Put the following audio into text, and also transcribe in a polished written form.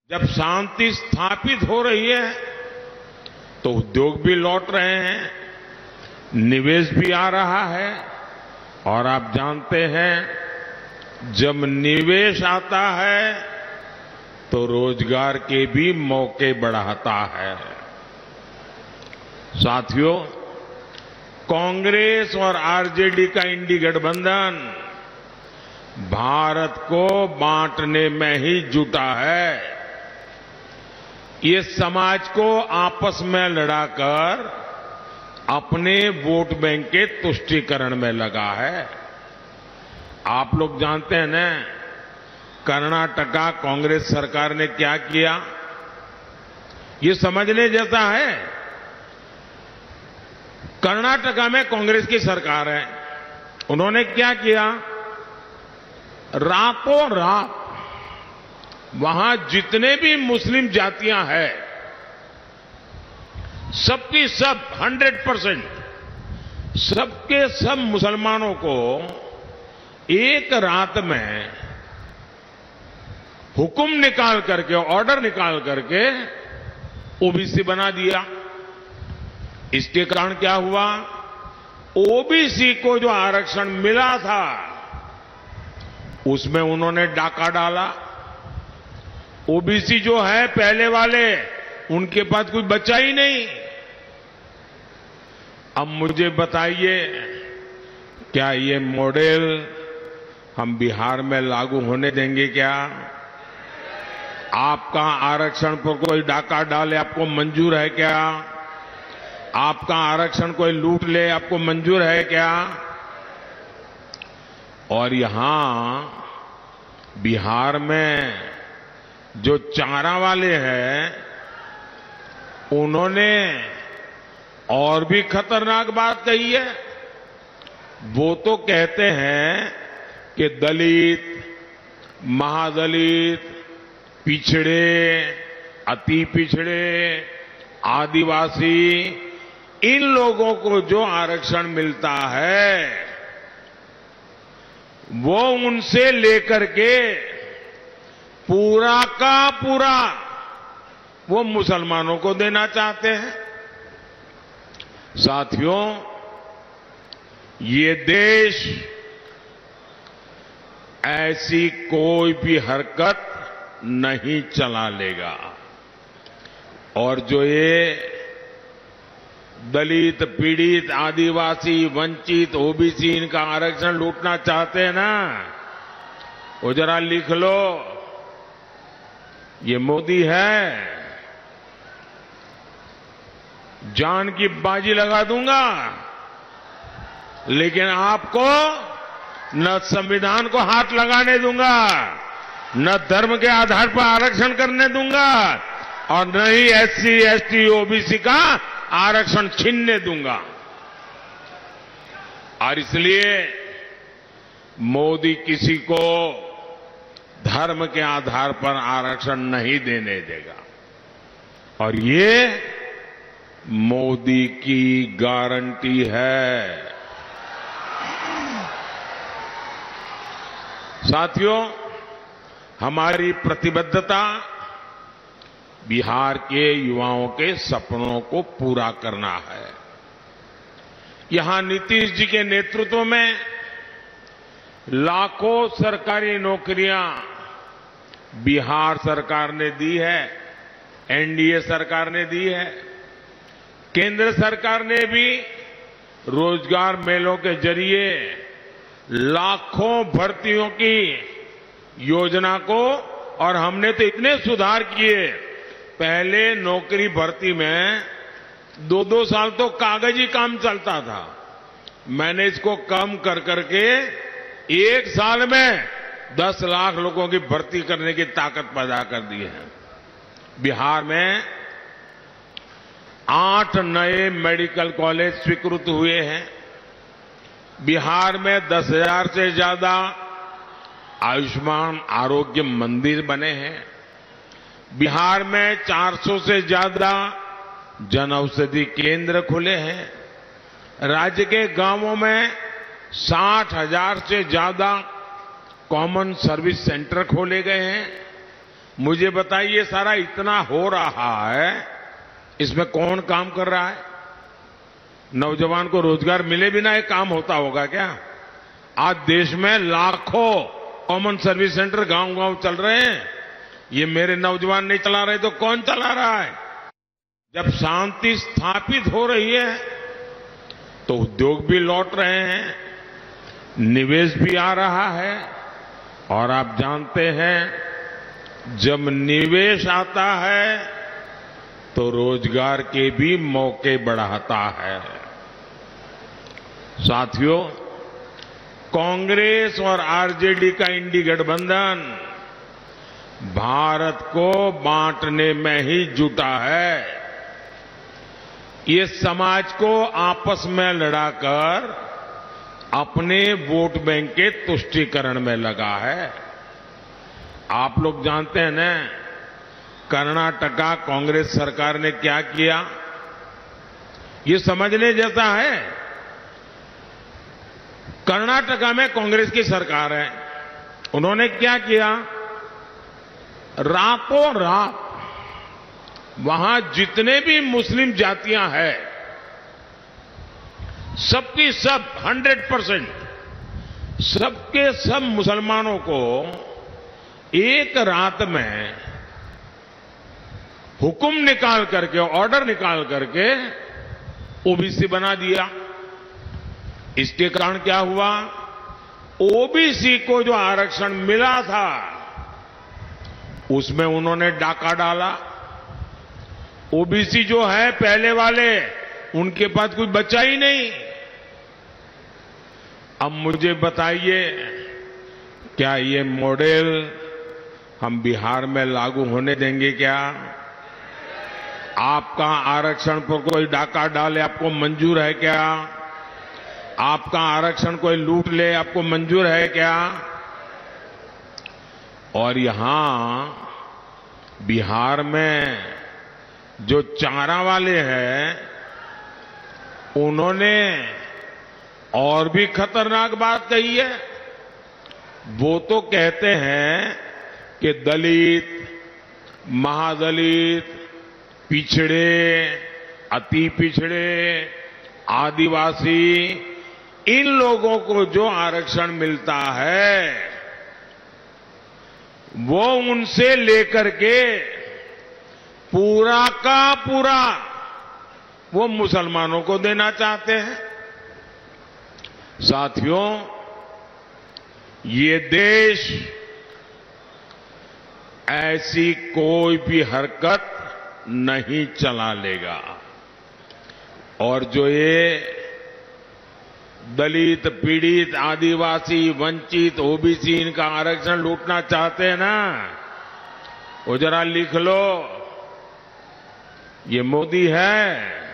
जब शांति स्थापित हो रही है तो उद्योग भी लौट रहे हैं, निवेश भी आ रहा है और आप जानते हैं जब निवेश आता है तो रोजगार के भी मौके बढ़ाता है। साथियों, कांग्रेस और आरजेडी का इंडी गठबंधन भारत को बांटने में ही जुटा है। ये समाज को आपस में लड़ाकर अपने वोट बैंक के तुष्टीकरण में लगा है। आप लोग जानते हैं ना, कर्नाटका कांग्रेस सरकार ने क्या किया, ये समझने जैसा है। कर्नाटका में कांग्रेस की सरकार है, उन्होंने क्या किया, रातों रात वहां जितने भी मुस्लिम जातियां हैं सबकी सब 100% सबके सब मुसलमानों को एक रात में हुक्म निकाल करके, ऑर्डर निकाल करके ओबीसी बना दिया। इसके कारण क्या हुआ, ओबीसी को जो आरक्षण मिला था उसमें उन्होंने डाका डाला। ओबीसी जो है पहले वाले, उनके पास कुछ बचा ही नहीं। अब मुझे बताइए, क्या ये मॉडल हम बिहार में लागू होने देंगे क्या? आपका आरक्षण पर कोई डाका डाले, आपको मंजूर है क्या? आपका आरक्षण कोई लूट ले, आपको मंजूर है क्या? और यहां बिहार में जो चारा वाले हैं, उन्होंने और भी खतरनाक बात कही है। वो तो कहते हैं कि दलित, महादलित, पिछड़े, अति पिछड़े, आदिवासी, इन लोगों को जो आरक्षण मिलता है वो उनसे लेकर के पूरा का पूरा वो मुसलमानों को देना चाहते हैं। साथियों, ये देश ऐसी कोई भी हरकत नहीं चला लेगा। और जो ये दलित, पीड़ित, आदिवासी, वंचित, ओबीसी इनका आरक्षण लूटना चाहते हैं ना, वो जरा लिख लो, ये मोदी है, जान की बाजी लगा दूंगा, लेकिन आपको न संविधान को हाथ लगाने दूंगा, न धर्म के आधार पर आरक्षण करने दूंगा और न ही एससी, एसटी, ओबीसी का आरक्षण छीनने दूंगा। और इसलिए मोदी किसी को धर्म के आधार पर आरक्षण नहीं देने देगा। और ये मोदी की गारंटी है। साथियों, हमारी प्रतिबद्धता बिहार के युवाओं के सपनों को पूरा करना है। यहां नीतीश जी के नेतृत्व में लाखों सरकारी नौकरियां बिहार सरकार ने दी है, एनडीए सरकार ने दी है। केंद्र सरकार ने भी रोजगार मेलों के जरिए लाखों भर्तियों की योजना को, और हमने तो इतने सुधार किए, पहले नौकरी भर्ती में 2-2 साल तो कागजी काम चलता था, मैंने इसको कम कर करके 1 साल में 10 लाख लोगों की भर्ती करने की ताकत पैदा कर दी है। बिहार में 8 नए मेडिकल कॉलेज स्वीकृत हुए हैं। बिहार में 10,000 से ज्यादा आयुष्मान आरोग्य मंदिर बने हैं। बिहार में 400 से ज्यादा जन औषधि केंद्र खुले हैं। राज्य के गांवों में 60,000 से ज्यादा कॉमन सर्विस सेंटर खोले गए हैं। मुझे बताइए, सारा इतना हो रहा है, इसमें कौन काम कर रहा है? नौजवान को रोजगार मिले बिना एक काम होता होगा क्या? आज देश में लाखों कॉमन सर्विस सेंटर गांव-गांव चल रहे हैं। ये मेरे नौजवान नहीं चला रहे तो कौन चला रहा है? जब शांति स्थापित हो रही है तो उद्योग भी लौट रहे हैं, निवेश भी आ रहा है, और आप जानते हैं जब निवेश आता है तो रोजगार के भी मौके बढ़ाता है। साथियों, कांग्रेस और आरजेडी का इंडी गठबंधन भारत को बांटने में ही जुटा है। ये समाज को आपस में लड़ाकर अपने वोट बैंक के तुष्टीकरण में लगा है। आप लोग जानते हैं ना, कर्नाटका कांग्रेस सरकार ने क्या किया? ये समझने जैसा है। कर्नाटका में कांग्रेस की सरकार है, उन्होंने क्या किया? रातों रात वहां जितने भी मुस्लिम जातियां हैं, सबकी सब 100% सबके सब मुसलमानों को एक रात में हुक्म निकाल करके, ऑर्डर निकाल करके ओबीसी बना दिया। इसके कारण क्या हुआ? ओबीसी को जो आरक्षण मिला था उसमें उन्होंने डाका डाला। ओबीसी जो है पहले वाले, उनके पास कुछ बचा ही नहीं। अब मुझे बताइए, क्या ये मॉडल हम बिहार में लागू होने देंगे क्या? आपका आरक्षण पर कोई डाका डाले, आपको मंजूर है क्या? आपका आरक्षण कोई लूट ले, आपको मंजूर है क्या? और यहां बिहार में जो चारा वाले हैं, उन्होंने और भी खतरनाक बात कही है। वो तो कहते हैं कि दलित, महादलित, पिछड़े, अति पिछड़े, आदिवासी, इन लोगों को जो आरक्षण मिलता है वो उनसे लेकर के पूरा का पूरा वो मुसलमानों को देना चाहते हैं। साथियों, ये देश ऐसी कोई भी हरकत नहीं चला लेगा। और जो ये दलित, पीड़ित, आदिवासी, वंचित, ओबीसी इनका आरक्षण लूटना चाहते हैं ना, वो जरा लिख लो, ये मोदी है